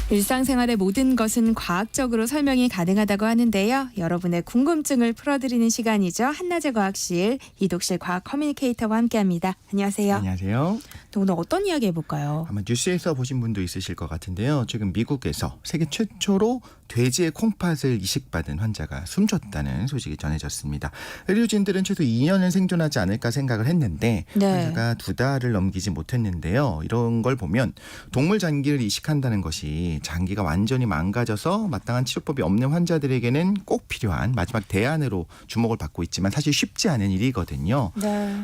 일상생활의 모든 것은 과학적으로 설명이 가능하다고 하는데요. 여러분의 궁금증을 풀어드리는 시간이죠. 한낮의 과학실 이독실 과학 커뮤니케이터와 함께합니다. 안녕하세요. 안녕하세요. 오늘 어떤 이야기 해볼까요? 아마 뉴스에서 보신 분도 있으실 것 같은데요. 지금 미국에서 세계 최초로 돼지의 콩팥을 이식받은 환자가 숨졌다는 소식이 전해졌습니다. 의료진들은 최소 2년은 생존하지 않을까 생각을 했는데 환자가 2달을 넘기지 못했는데요. 이런 걸 보면 동물 장기를 이식한다는 것이 장기가 완전히 망가져서 마땅한 치료법이 없는 환자들에게는 꼭 필요한 마지막 대안으로 주목을 받고 있지만 사실 쉽지 않은 일이거든요. 네.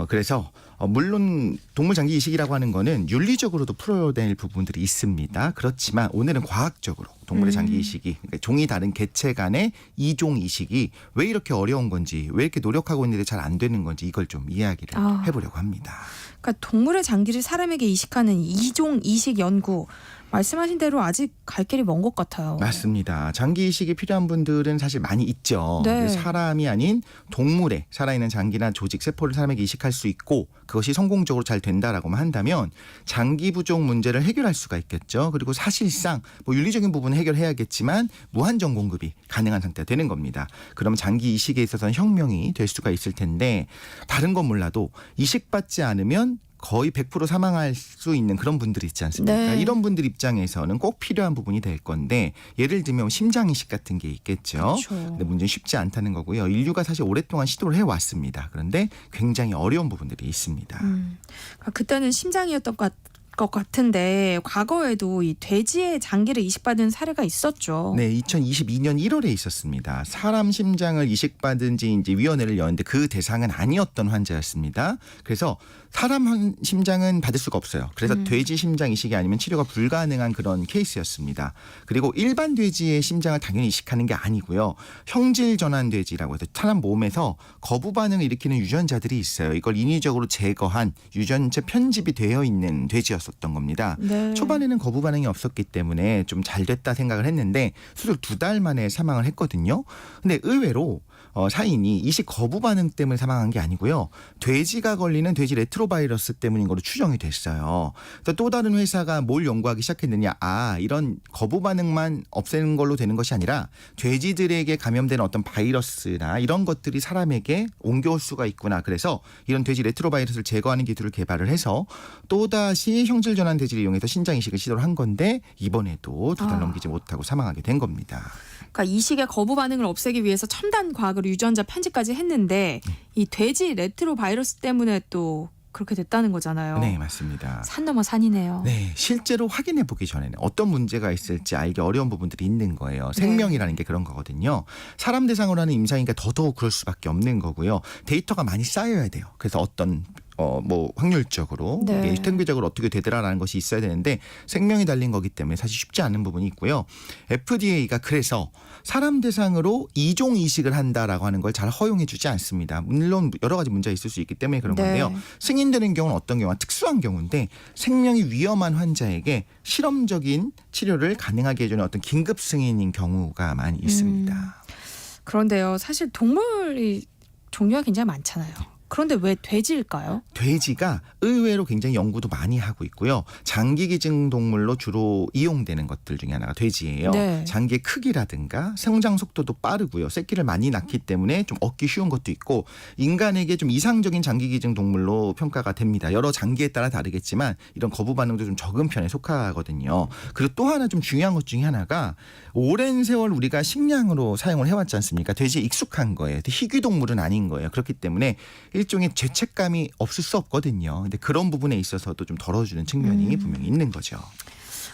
그래서 물론 동물 장기 이식이라고 하는 거는 윤리적으로도 풀어낼 부분들이 있습니다. 그렇지만 오늘은 과학적으로 동물의 장기 이식이 그러니까 종이 다른 개체 간의 이종 이식이 왜 이렇게 어려운 건지 왜 이렇게 노력하고 있는데 잘 안 되는 건지 이걸 좀 이야기를 해보려고 합니다. 그러니까 동물의 장기를 사람에게 이식하는 이종 이식 연구 말씀하신 대로 아직 갈 길이 먼 것 같아요. 맞습니다. 장기 이식이 필요한 분들은 사실 많이 있죠. 네. 사람이 아닌 동물의 살아있는 장기나 조직, 세포를 사람에게 이식할 수 있고 그것이 성공적으로 잘 된다라고만 한다면 장기 부족 문제를 해결할 수가 있겠죠. 그리고 사실상 윤리적인 부분은 해결해야겠지만 무한정 공급이 가능한 상태가 되는 겁니다. 그러면 장기 이식에 있어서는 혁명이 될 수가 있을 텐데 다른 건 몰라도 이식받지 않으면 거의 100% 사망할 수 있는 그런 분들이 있지 않습니까? 네. 이런 분들 입장에서는 꼭 필요한 부분이 될 건데 예를 들면 심장 이식 같은 게 있겠죠. 그렇죠. 근데 문제는 쉽지 않다는 거고요. 인류가 사실 오랫동안 시도를 해왔습니다. 그런데 굉장히 어려운 부분들이 있습니다. 그러니까 그때는 심장이었던 것 같은데 과거에도 이 돼지의 장기를 이식받은 사례가 있었죠. 네, 2022년 1월에 있었습니다. 사람 심장을 이식받은 지 이제 위원회를 여는데 그 대상은 아니었던 환자였습니다. 그래서 사람 심장은 받을 수가 없어요. 그래서 돼지 심장 이식이 아니면 치료가 불가능한 그런 케이스였습니다. 그리고 일반 돼지의 심장을 당연히 이식하는 게 아니고요. 형질 전환 돼지라고 해서 사람 몸에서 거부 반응을 일으키는 유전자들이 있어요. 이걸 인위적으로 제거한 유전체 편집이 되어 있는 돼지였었던 겁니다. 네. 초반에는 거부 반응이 없었기 때문에 좀 잘 됐다 생각을 했는데 수술 2달 만에 사망을 했거든요. 근데 의외로 사인이 이식 거부 반응 때문에 사망한 게 아니고요. 돼지가 걸리는 돼지 레트로바이러스 때문인 걸로 추정이 됐어요. 또 다른 회사가 뭘 연구하기 시작했느냐. 이런 거부 반응만 없애는 걸로 되는 것이 아니라 돼지들에게 감염되는 어떤 바이러스나 이런 것들이 사람에게 옮겨올 수가 있구나. 그래서 이런 돼지 레트로바이러스를 제거하는 기술을 개발을 해서 또다시 형질 전환 돼지를 이용해서 신장 이식을 시도를 한 건데 이번에도 2달 넘기지 못하고 사망하게 된 겁니다. 그러니까 이식의 거부 반응을 없애기 위해서 첨단 과학으로 유전자 편집까지 했는데 이 돼지 레트로 바이러스 때문에 또 그렇게 됐다는 거잖아요. 네, 맞습니다. 산 넘어 산이네요. 네, 실제로 확인해 보기 전에는 어떤 문제가 있을지 알기 어려운 부분들이 있는 거예요. 생명이라는 게 그런 거거든요. 사람 대상으로 하는 임상이니까 더더욱 그럴 수밖에 없는 거고요. 데이터가 많이 쌓여야 돼요. 그래서 어떤 확률적으로 네. 통계적으로 어떻게 되더라라는 것이 있어야 되는데 생명이 달린 거기 때문에 사실 쉽지 않은 부분이 있고요. FDA가 그래서 사람 대상으로 이종 이식을 한다라고 하는 걸 잘 허용해 주지 않습니다. 물론 여러 가지 문제가 있을 수 있기 때문에 그런 건데요. 승인되는 경우는 어떤 경우가 특수한 경우인데 생명이 위험한 환자에게 실험적인 치료를 가능하게 해주는 어떤 긴급 승인인 경우가 많이 있습니다. 그런데요. 사실 동물이 종류가 굉장히 많잖아요. 그런데 왜 돼지일까요? 돼지가 의외로 굉장히 연구도 많이 하고 있고요. 장기 기증 동물로 주로 이용되는 것들 중에 하나가 돼지예요. 네. 장기의 크기라든가 성장 속도도 빠르고요. 새끼를 많이 낳기 때문에 좀 얻기 쉬운 것도 있고 인간에게 좀 이상적인 장기 기증 동물로 평가가 됩니다. 여러 장기에 따라 다르겠지만 이런 거부 반응도 좀 적은 편에 속하거든요. 그리고 또 하나 좀 중요한 것 중에 하나가 오랜 세월 우리가 식량으로 사용을 해왔지 않습니까? 돼지에 익숙한 거예요. 희귀 동물은 아닌 거예요. 그렇기 때문에 일종의 죄책감이 없을 수 없거든요. 근데 그런 부분에 있어서도 좀 덜어주는 측면이 분명히 있는 거죠.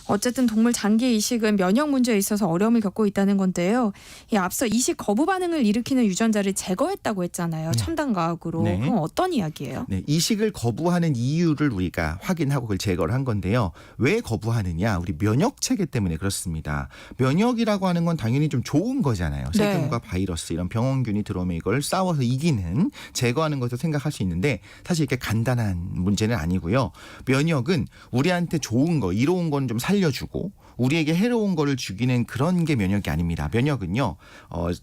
어쨌든 동물 장기 이식은 면역 문제에 있어서 어려움을 겪고 있다는 건데요. 앞서 이식 거부 반응을 일으키는 유전자를 제거했다고 했잖아요. 첨단 과학으로. 네. 그럼 어떤 이야기예요? 네, 이식을 거부하는 이유를 우리가 확인하고 그걸 제거를 한 건데요. 왜 거부하느냐? 우리 면역 체계 때문에 그렇습니다. 면역이라고 하는 건 당연히 좀 좋은 거잖아요. 세균과 바이러스 이런 병원균이 들어오면 이걸 싸워서 이기는 제거하는 것을 생각할 수 있는데 사실 이렇게 간단한 문제는 아니고요. 면역은 우리한테 좋은 거, 이로운 건 좀 살려주고 우리에게 해로운 거를 죽이는 그런 게 면역이 아닙니다. 면역은요.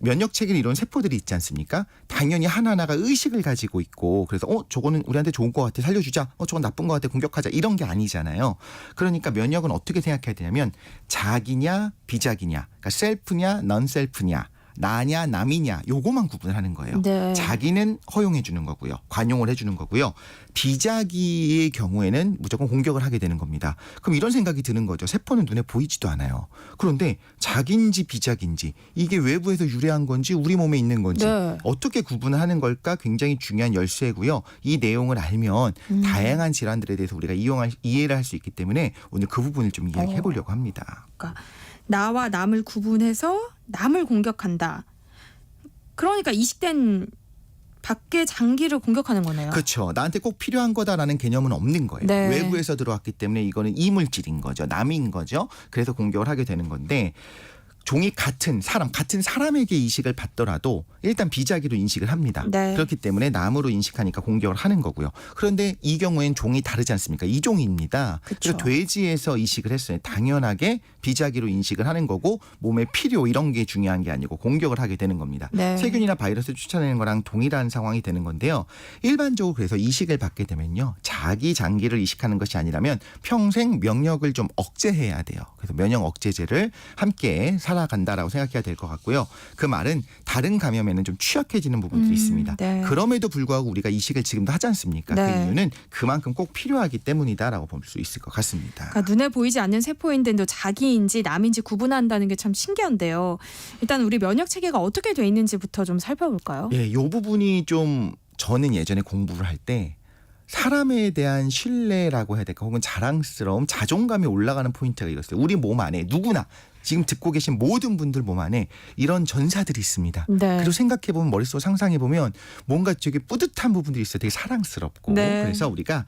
면역 체계를 이룬 세포들이 있지 않습니까? 당연히 하나하나가 의식을 가지고 있고 그래서 저거는 우리한테 좋은 것 같아 살려주자. 저건 나쁜 것 같아 공격하자. 이런 게 아니잖아요. 그러니까 면역은 어떻게 생각해야 되냐면 자기냐 비자기냐 그러니까 셀프냐 넌셀프냐 나냐 남이냐 요거만 구분을 하는 거예요. 네. 자기는 허용해 주는 거고요. 관용을 해주는 거고요. 비자기의 경우에는 무조건 공격을 하게 되는 겁니다. 그럼 이런 생각이 드는 거죠. 세포는 눈에 보이지도 않아요. 그런데 자기인지 비자기인지 이게 외부에서 유래한 건지 우리 몸에 있는 건지 네. 어떻게 구분을 하는 걸까 굉장히 중요한 열쇠고요. 이 내용을 알면 다양한 질환들에 대해서 우리가 이해를 할 수 있기 때문에 오늘 그 부분을 좀 이야기해 보려고 합니다. 그러니까 나와 남을 구분해서 남을 공격한다. 그러니까 이식된 밖의 장기를 공격하는 거네요. 그렇죠. 나한테 꼭 필요한 거다라는 개념은 없는 거예요. 네. 외부에서 들어왔기 때문에 이거는 이물질인 거죠. 남인 거죠. 그래서 공격을 하게 되는 건데 종이 같은 사람에게 이식을 받더라도 일단 비자기로 인식을 합니다. 네. 그렇기 때문에 남으로 인식하니까 공격을 하는 거고요. 그런데 이 경우엔 종이 다르지 않습니까? 이종입니다. 그쵸. 그래서 돼지에서 이식을 했어요. 당연하게 비자기로 인식을 하는 거고 몸의 필요 이런 게 중요한 게 아니고 공격을 하게 되는 겁니다. 네. 세균이나 바이러스 쫓아내는 거랑 동일한 상황이 되는 건데요. 일반적으로 그래서 이식을 받게 되면요. 자기 장기를 이식하는 것이 아니라면 평생 면역을 좀 억제해야 돼요. 그래서 면역 억제제를 함께 살아간다라고 생각해야 될 것 같고요. 그 말은 다른 감염에는 좀 취약해지는 부분들이 있습니다. 네. 그럼에도 불구하고 우리가 이식을 지금도 하지 않습니까? 네. 그 이유는 그만큼 꼭 필요하기 때문이다라고 볼 수 있을 것 같습니다. 그러니까 눈에 보이지 않는 세포인데도 자기인지 남인지 구분한다는 게 참 신기한데요. 일단 우리 면역 체계가 어떻게 돼 있는지부터 좀 살펴볼까요? 예, 이 부분이 좀 저는 예전에 공부를 할 때 사람에 대한 신뢰라고 해야 될까 혹은 자랑스러움, 자존감이 올라가는 포인트가 이었어요. 우리 몸 안에 누구나 지금 듣고 계신 모든 분들 몸 안에 이런 전사들이 있습니다. 네. 그리고 생각해보면 머릿속 상상해보면 뭔가 되게 뿌듯한 부분들이 있어요. 되게 사랑스럽고. 네. 그래서 우리가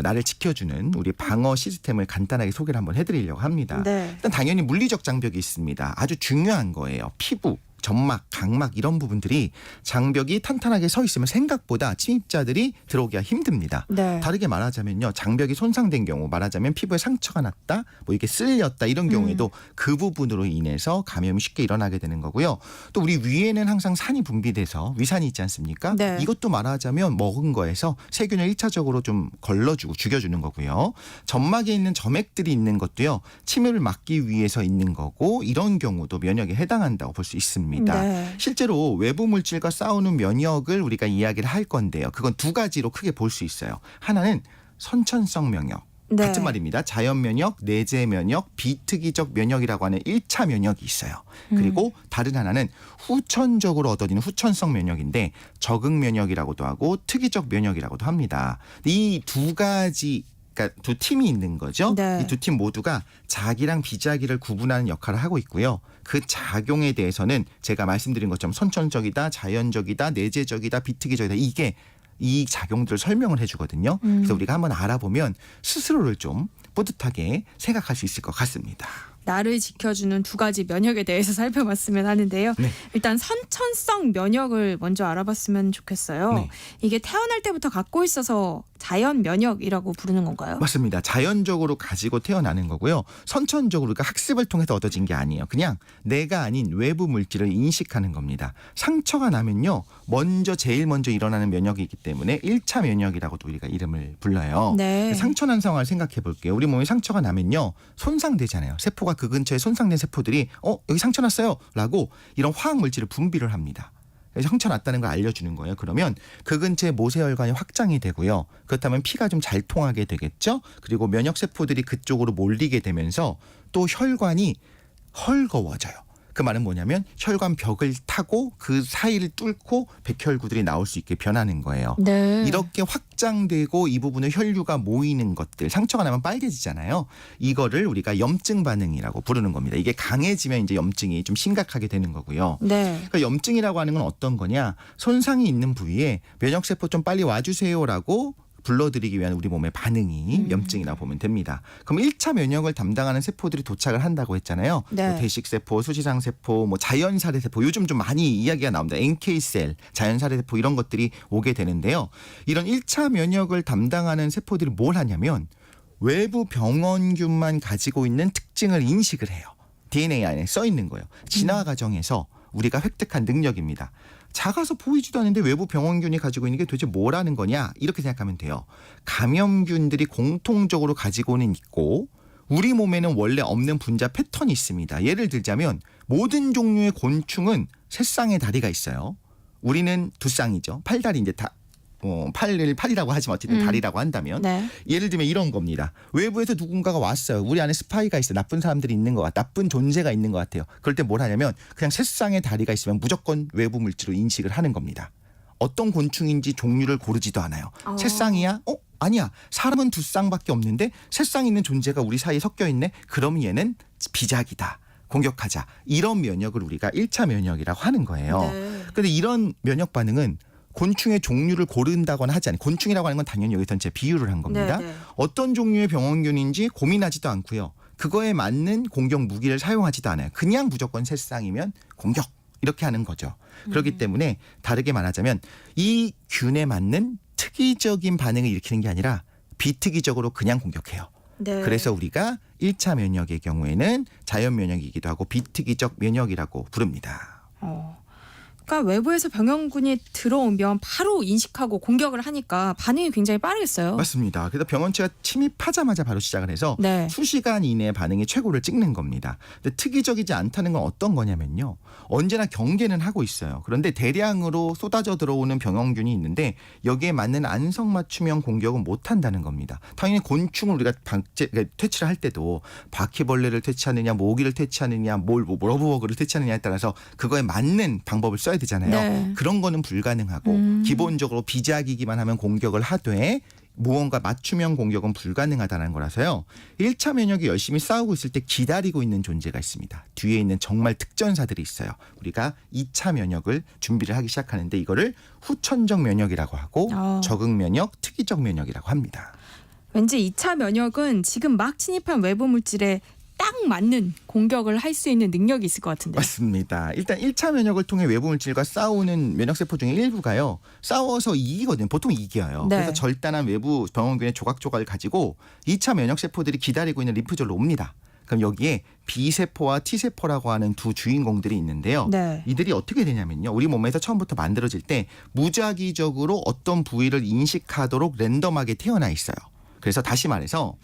나를 지켜주는 우리 방어 시스템을 간단하게 소개를 한번 해드리려고 합니다. 네. 일단 당연히 물리적 장벽이 있습니다. 아주 중요한 거예요. 피부. 점막, 각막 이런 부분들이 장벽이 탄탄하게 서 있으면 생각보다 침입자들이 들어오기가 힘듭니다. 네. 다르게 말하자면요. 장벽이 손상된 경우 말하자면 피부에 상처가 났다 뭐 이게 쓸렸다 이런 경우에도 그 부분으로 인해서 감염이 쉽게 일어나게 되는 거고요. 또 우리 위에는 항상 산이 분비돼서 위산이 있지 않습니까? 네. 이것도 말하자면 먹은 거에서 세균을 1차적으로 좀 걸러주고 죽여주는 거고요. 점막에 있는 점액들이 있는 것도요. 침입을 막기 위해서 있는 거고 이런 경우도 면역에 해당한다고 볼 수 있습니다. 네. 실제로 외부 물질과 싸우는 면역을 우리가 이야기를 할 건데요. 그건 두 가지로 크게 볼 수 있어요. 하나는 선천성 면역. 네. 같은 말입니다. 자연 면역, 내재 면역, 비특이적 면역이라고 하는 1차 면역이 있어요. 그리고 다른 하나는 후천적으로 얻어지는 후천성 면역인데 적응 면역이라고도 하고 특이적 면역이라고도 합니다. 이 두 가지 그러니까 두 팀이 있는 거죠. 네. 이 두 팀 모두가 자기랑 비자기를 구분하는 역할을 하고 있고요. 그 작용에 대해서는 제가 말씀드린 것처럼 선천적이다, 자연적이다, 내재적이다, 비특이적이다. 이게 이 작용들을 설명을 해주거든요. 그래서 우리가 한번 알아보면 스스로를 좀 뿌듯하게 생각할 수 있을 것 같습니다. 나를 지켜주는 두 가지 면역에 대해서 살펴봤으면 하는데요. 네. 일단 선천성 면역을 먼저 알아봤으면 좋겠어요. 네. 이게 태어날 때부터 갖고 있어서 자연 면역이라고 부르는 건가요? 맞습니다. 자연적으로 가지고 태어나는 거고요. 선천적으로 그러니까 학습을 통해서 얻어진 게 아니에요. 그냥 내가 아닌 외부 물질을 인식하는 겁니다. 상처가 나면요. 제일 먼저 일어나는 면역이기 때문에 1차 면역이라고도 우리가 이름을 불러요. 네. 상처 난 상황을 생각해 볼게요. 우리 몸에 상처가 나면요. 손상되잖아요. 세포가 그 근처에 손상된 세포들이 여기 상처 났어요. 라고 이런 화학 물질을 분비를 합니다. 상처 났다는 걸 알려주는 거예요. 그러면 그 근처에 모세혈관이 확장이 되고요. 그렇다면 피가 좀 잘 통하게 되겠죠. 그리고 면역세포들이 그쪽으로 몰리게 되면서 또 혈관이 헐거워져요. 그 말은 뭐냐면 혈관 벽을 타고 그 사이를 뚫고 백혈구들이 나올 수 있게 변하는 거예요. 네. 이렇게 확장되고 이 부분에 혈류가 모이는 것들, 상처가 나면 빨개지잖아요. 이거를 우리가 염증 반응이라고 부르는 겁니다. 이게 강해지면 이제 염증이 좀 심각하게 되는 거고요. 네. 그러니까 염증이라고 하는 건 어떤 거냐? 손상이 있는 부위에 면역세포 좀 빨리 와주세요라고 불러들이기 위한 우리 몸의 반응이 염증이라고 보면 됩니다. 그럼 1차 면역을 담당하는 세포들이 도착을 한다고 했잖아요. 네. 뭐 대식세포, 수지상세포, 뭐 자연살해세포 요즘 좀 많이 이야기가 나옵니다. NK셀, 자연살해세포 이런 것들이 오게 되는데요. 이런 1차 면역을 담당하는 세포들이 뭘 하냐면 외부 병원균만 가지고 있는 특징을 인식을 해요. DNA 안에 써 있는 거예요. 진화 과정에서 우리가 획득한 능력입니다. 작아서 보이지도 않는데 외부 병원균이 가지고 있는 게 도대체 뭐라는 거냐 이렇게 생각하면 돼요. 감염균들이 공통적으로 가지고는 있고 우리 몸에는 원래 없는 분자 패턴이 있습니다. 예를 들자면 모든 종류의 곤충은 세 쌍의 다리가 있어요. 우리는 두 쌍이죠. 팔다리 이제 다 팔이라고 하지만 어쨌든 다리라고 한다면 네. 예를 들면 이런 겁니다. 외부에서 누군가가 왔어요. 우리 안에 스파이가 있어요. 나쁜 사람들이 있는 것 같아요. 나쁜 존재가 있는 것 같아요. 그럴 때 뭘 하냐면 그냥 세 쌍의 다리가 있으면 무조건 외부 물질로 인식을 하는 겁니다. 어떤 곤충인지 종류를 고르지도 않아요. 세 쌍이야? 아니야. 사람은 두 쌍밖에 없는데 세 쌍 있는 존재가 우리 사이에 섞여 있네. 그럼 얘는 비작이다. 공격하자. 이런 면역을 우리가 1차 면역이라고 하는 거예요. 그런데 이런 면역 반응은 곤충의 종류를 고른다거나 하지 않아요. 곤충이라고 하는 건 당연히 여기서는 제 비유를 한 겁니다. 네네. 어떤 종류의 병원균인지 고민하지도 않고요. 그거에 맞는 공격 무기를 사용하지도 않아요. 그냥 무조건 세 쌍이면 공격 이렇게 하는 거죠. 그렇기 때문에 다르게 말하자면 이 균에 맞는 특이적인 반응을 일으키는 게 아니라 비특이적으로 그냥 공격해요. 네. 그래서 우리가 1차 면역의 경우에는 자연 면역이기도 하고 비특이적 면역이라고 부릅니다. 그러니까 외부에서 병원균이 들어오면 바로 인식하고 공격을 하니까 반응이 굉장히 빠르겠어요. 맞습니다. 그래서 병원체가 침입하자마자 바로 시작을 해서 네. 수시간 이내에 반응이 최고를 찍는 겁니다. 근데 특이적이지 않다는 건 어떤 거냐면요. 언제나 경계는 하고 있어요. 그런데 대량으로 쏟아져 들어오는 병원균이 있는데 여기에 맞는 안성맞춤형 공격은 못한다는 겁니다. 당연히 곤충을 우리가 퇴치를 할 때도 바퀴벌레를 퇴치하느냐 모기를 퇴치하느냐 러브버그를 퇴치하느냐에 따라서 그거에 맞는 방법을 써야 되잖아요. 네. 그런 거는 불가능하고 기본적으로 비작이기만 하면 공격을 하되 무언가 맞춤형 공격은 불가능하다는 거라서요. 1차 면역이 열심히 싸우고 있을 때 기다리고 있는 존재가 있습니다. 뒤에 있는 정말 특전사들이 있어요. 우리가 2차 면역을 준비를 하기 시작하는데 이거를 후천적 면역이라고 하고 적응 면역, 특이적 면역이라고 합니다. 왠지 2차 면역은 지금 막 침입한 외부 물질에 딱 맞는 공격을 할 수 있는 능력이 있을 것 같은데. 맞습니다. 일단 1차 면역을 통해 외부 물질과 싸우는 면역세포 중에 일부가요. 싸워서 이기거든요. 보통 이겨요. 네. 그래서 절단한 외부 병원균의 조각조각을 가지고 2차 면역세포들이 기다리고 있는 림프절로 옵니다. 그럼 여기에 B세포와 T세포라고 하는 두 주인공들이 있는데요. 네. 이들이 어떻게 되냐면요. 우리 몸에서 처음부터 만들어질 때 무작위적으로 어떤 부위를 인식하도록 랜덤하게 태어나 있어요. 그래서 다시 말해서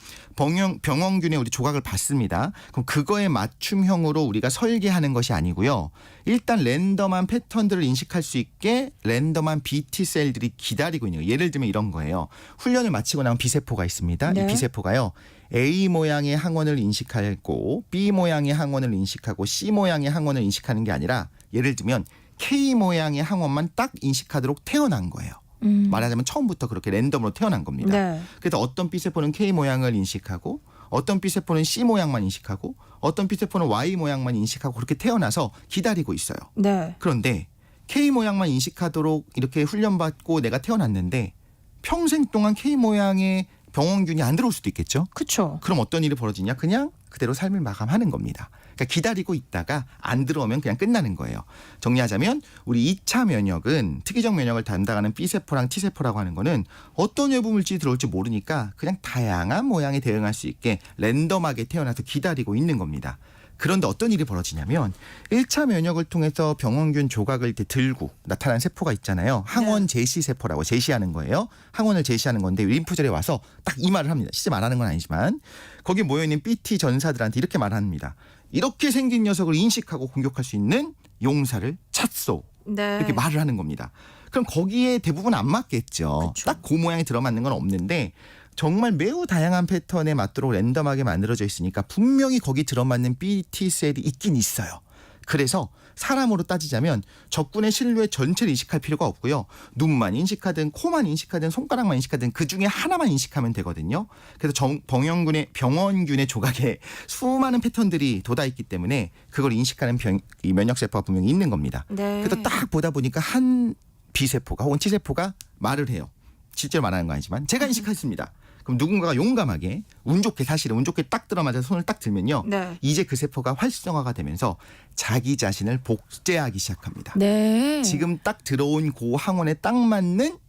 병원균의 우리 조각을 받습니다. 그럼 그거에 맞춤형으로 우리가 설계하는 것이 아니고요. 일단 랜덤한 패턴들을 인식할 수 있게 랜덤한 BT셀들이 기다리고 있는 거예요. 예를 들면 이런 거예요. 훈련을 마치고 나온 B세포가 있습니다. 네. 이 B세포가요. A 모양의 항원을 인식하고 B 모양의 항원을 인식하고 C 모양의 항원을 인식하는 게 아니라 예를 들면 K 모양의 항원만 딱 인식하도록 태어난 거예요. 말하자면 처음부터 그렇게 랜덤으로 태어난 겁니다. 네. 그래서 어떤 B세포는 K 모양을 인식하고 어떤 B세포는 C 모양만 인식하고 어떤 B세포는 Y 모양만 인식하고 그렇게 태어나서 기다리고 있어요. 네. 그런데 K 모양만 인식하도록 이렇게 훈련받고 내가 태어났는데 평생 동안 K 모양의 병원균이 안 들어올 수도 있겠죠. 그렇죠. 그럼 어떤 일이 벌어지냐? 그냥 그대로 삶을 마감하는 겁니다. 그러니까 기다리고 있다가 안 들어오면 그냥 끝나는 거예요. 정리하자면 우리 2차 면역은 특이적 면역을 담당하는 B세포랑 T세포라고 하는 거는 어떤 외부 물질이 들어올지 모르니까 그냥 다양한 모양에 대응할 수 있게 랜덤하게 태어나서 기다리고 있는 겁니다. 그런데 어떤 일이 벌어지냐면 1차 면역을 통해서 병원균 조각을 이렇게 들고 나타난 세포가 있잖아요. 항원 제시 세포라고 제시하는 거예요. 항원을 제시하는 건데 림프절에 와서 딱 이 말을 합니다. 실제 말하는 건 아니지만 거기 모여있는 BT 전사들한테 이렇게 말합니다. 이렇게 생긴 녀석을 인식하고 공격할 수 있는 용사를 찾소. 네. 이렇게 말을 하는 겁니다. 그럼 거기에 대부분 안 맞겠죠. 그쵸. 딱 그 모양에 들어맞는 건 없는데 정말 매우 다양한 패턴에 맞도록 랜덤하게 만들어져 있으니까 분명히 거기 들어맞는 BT셀이 있긴 있어요. 그래서 사람으로 따지자면 적군의 실루엣 전체를 인식할 필요가 없고요. 눈만 인식하든 코만 인식하든 손가락만 인식하든 그중에 하나만 인식하면 되거든요. 그래서 병원균의 조각에 수많은 패턴들이 돋아있기 때문에 그걸 인식하는 이 면역세포가 분명히 있는 겁니다. 네. 그래서 딱 보다 보니까 한 B세포가 혹은 T세포가 말을 해요. 실제로 말하는 건 아니지만 제가 인식했습니다. 그럼 누군가가 용감하게 운 좋게 사실은 운 좋게 딱 들어맞아서 손을 딱 들면요. 네. 이제 그 세포가 활성화가 되면서 자기 자신을 복제하기 시작합니다. 네. 지금 딱 들어온 그 항원에 딱 맞는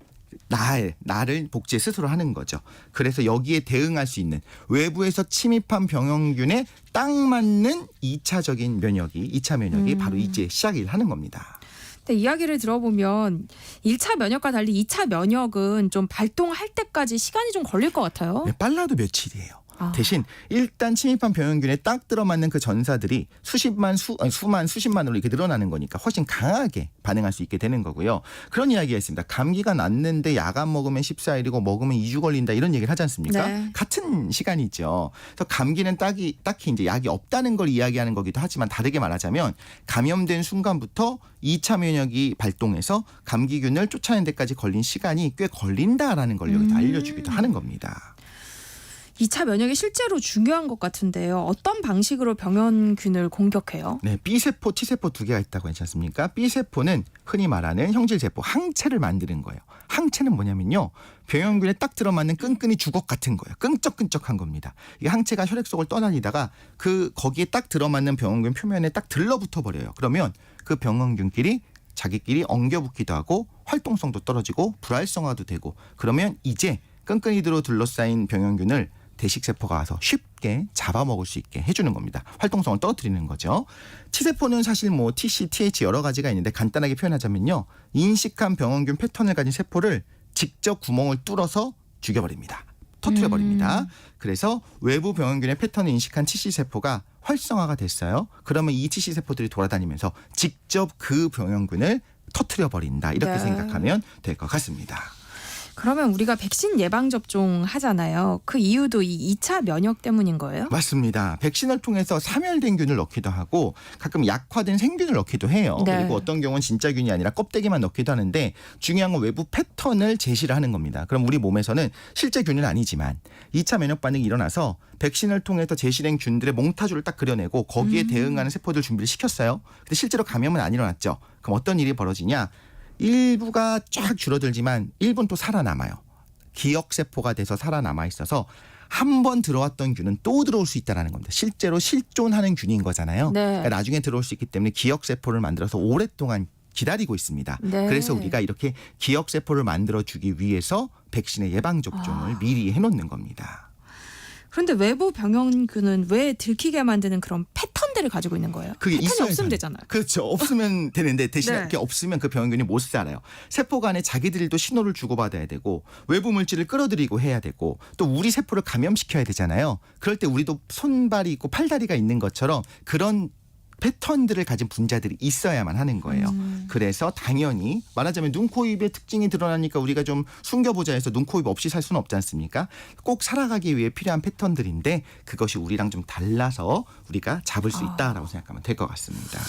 나를 복제 스스로 하는 거죠. 그래서 여기에 대응할 수 있는 외부에서 침입한 병원균에 딱 맞는 2차적인 면역이 2차 면역이 바로 이제 시작을 하는 겁니다. 근데 이야기를 들어보면 1차 면역과 달리 2차 면역은 좀 발동할 때까지 시간이 좀 걸릴 것 같아요. 네, 빨라도 며칠이에요. 아. 대신 일단 침입한 병원균에 딱 들어맞는 그 전사들이 수십만으로 이렇게 늘어나는 거니까 훨씬 강하게 반응할 수 있게 되는 거고요. 그런 이야기가 있습니다. 감기가 났는데 약안 먹으면 14일이고 먹으면 2주 걸린다 이런 얘기를 하지 않습니까? 네. 같은 시간이죠. 그래서 감기는 딱히 이제 약이 없다는 걸 이야기하는 거기도 하지만 다르게 말하자면 감염된 순간부터 2차 면역이 발동해서 감기균을 쫓아내는 데까지 걸린 시간이 꽤 걸린다라는 걸 여기서 알려주기도 하는 겁니다. 2차 면역이 실제로 중요한 것 같은데요. 어떤 방식으로 병원균을 공격해요? 네, B세포, T세포 두 개가 있다고 했지 않습니까? B세포는 흔히 말하는 형질세포, 항체를 만드는 거예요. 항체는 뭐냐면요. 병원균에 딱 들어맞는 끈끈이 주걱 같은 거예요. 끈적끈적한 겁니다. 이 항체가 혈액 속을 떠다니다가 거기에 딱 들어맞는 병원균 표면에 딱 들러붙어 버려요. 그러면 그 병원균끼리 자기끼리 엉겨붙기도 하고 활동성도 떨어지고 불활성화도 되고 그러면 이제 끈끈이로 둘러싸인 병원균을 대식세포가 와서 쉽게 잡아먹을 수 있게 해주는 겁니다. 활동성을 떨어뜨리는 거죠. T세포는 사실 뭐 TC, TH 여러 가지가 있는데 간단하게 표현하자면요. 인식한 병원균 패턴을 가진 세포를 직접 구멍을 뚫어서 죽여버립니다. 터뜨려버립니다. 그래서 외부 병원균의 패턴을 인식한 TC세포가 활성화가 됐어요. 그러면 이 TC세포들이 돌아다니면서 직접 그 병원균을 터뜨려버린다. 이렇게 네. 생각하면 될 것 같습니다. 그러면 우리가 백신 예방접종 하잖아요. 그 이유도 이 2차 면역 때문인 거예요? 맞습니다. 백신을 통해서 사멸된 균을 넣기도 하고 가끔 약화된 생균을 넣기도 해요. 네. 그리고 어떤 경우는 진짜 균이 아니라 껍데기만 넣기도 하는데 중요한 건 외부 패턴을 제시를 하는 겁니다. 그럼 우리 몸에서는 실제 균은 아니지만 2차 면역 반응이 일어나서 백신을 통해서 제시된 균들의 몽타주를 딱 그려내고 거기에 대응하는 세포들 준비를 시켰어요. 근데 실제로 감염은 안 일어났죠. 그럼 어떤 일이 벌어지냐? 일부가 쫙 줄어들지만 일부는 또 살아남아요. 기억세포가 돼서 살아남아 있어서 한 번 들어왔던 균은 또 들어올 수 있다는 겁니다. 실제로 실존하는 균인 거잖아요. 네. 그러니까 나중에 들어올 수 있기 때문에 기억세포를 만들어서 오랫동안 기다리고 있습니다. 네. 그래서 우리가 이렇게 기억세포를 만들어주기 위해서 백신의 예방접종을 미리 해놓는 겁니다. 그런데 외부 병원균은 왜 들키게 만드는 그런 패턴들을 가지고 있는 거예요? 그게 패턴이 있어야 없으면 돼요. 되잖아요. 그렇죠. 없으면 되는데 대신 네. 이렇게 없으면 그 병원균이 못 살아요. 세포 간에 자기들도 신호를 주고받아야 되고 외부 물질을 끌어들이고 해야 되고 또 우리 세포를 감염시켜야 되잖아요. 그럴 때 우리도 손발이 있고 팔다리가 있는 것처럼 그런 패턴들을 가진 분자들이 있어야만 하는 거예요. 그래서 당연히 말하자면 눈, 코, 입의 특징이 드러나니까 우리가 좀 숨겨보자 해서 눈, 코, 입 없이 살 수는 없지 않습니까? 꼭 살아가기 위해 필요한 패턴들인데 그것이 우리랑 좀 달라서 우리가 잡을 수 있다라고 생각하면 될 것 같습니다.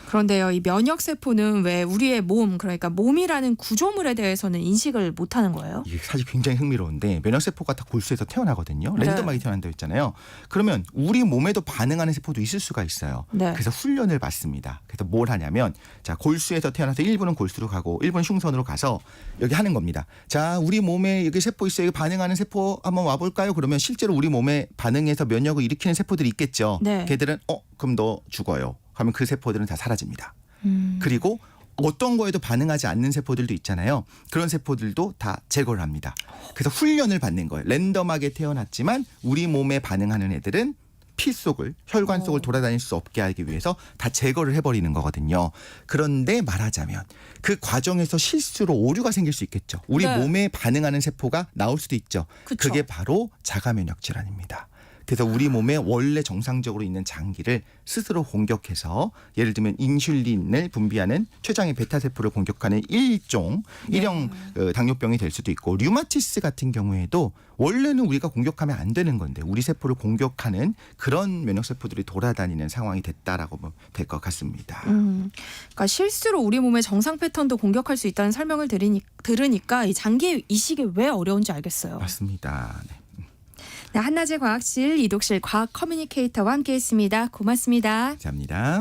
그런데요, 이 면역 세포는 왜 우리의 몸, 그러니까 몸이라는 구조물에 대해서는 인식을 못하는 거예요? 이게 사실 굉장히 흥미로운데 면역세포가 다 골수에서 태어나거든요. 네. 랜덤하게 태어난다고 했잖아요. 그러면 우리 몸에도 반응하는 세포도 있을 수가 있어요. 네. 그래서 훈련을 받습니다. 그래서 뭘 하냐면 자 골수에서 태어나서 일부는 골수로 가고 일부는 흉선으로 가서 여기 하는 겁니다. 자 우리 몸에 여기 세포 있어요. 여기 반응하는 세포 한번 와볼까요? 그러면 실제로 우리 몸에 반응해서 면역을 일으키는 세포들이 있겠죠. 네. 걔들은 그럼 너 죽어요. 하면 그 세포들은 다 사라집니다. 그리고 어떤 거에도 반응하지 않는 세포들도 있잖아요. 그런 세포들도 다 제거를 합니다. 그래서 훈련을 받는 거예요. 랜덤하게 태어났지만 우리 몸에 반응하는 애들은 피 속을 혈관 속을 돌아다닐 수 없게 하기 위해서 다 제거를 해버리는 거거든요. 그런데 말하자면 그 과정에서 실수로 오류가 생길 수 있겠죠. 우리 네. 몸에 반응하는 세포가 나올 수도 있죠. 그쵸. 그게 바로 자가면역 질환입니다. 그래서 우리 몸에 원래 정상적으로 있는 장기를 스스로 공격해서 예를 들면 인슐린을 분비하는 췌장의 베타세포를 공격하는 일형 당뇨병이 될 수도 있고 류마티스 같은 경우에도 원래는 우리가 공격하면 안 되는 건데 우리 세포를 공격하는 그런 면역세포들이 돌아다니는 상황이 됐다라고 보면 될 것 같습니다. 그러니까 실수로 우리 몸의 정상 패턴도 공격할 수 있다는 설명을 들으니까 이 장기 이식이 왜 어려운지 알겠어요. 맞습니다. 네. 네, 한낮의 과학실 이독실 과학 커뮤니케이터와 함께했습니다. 고맙습니다. 감사합니다.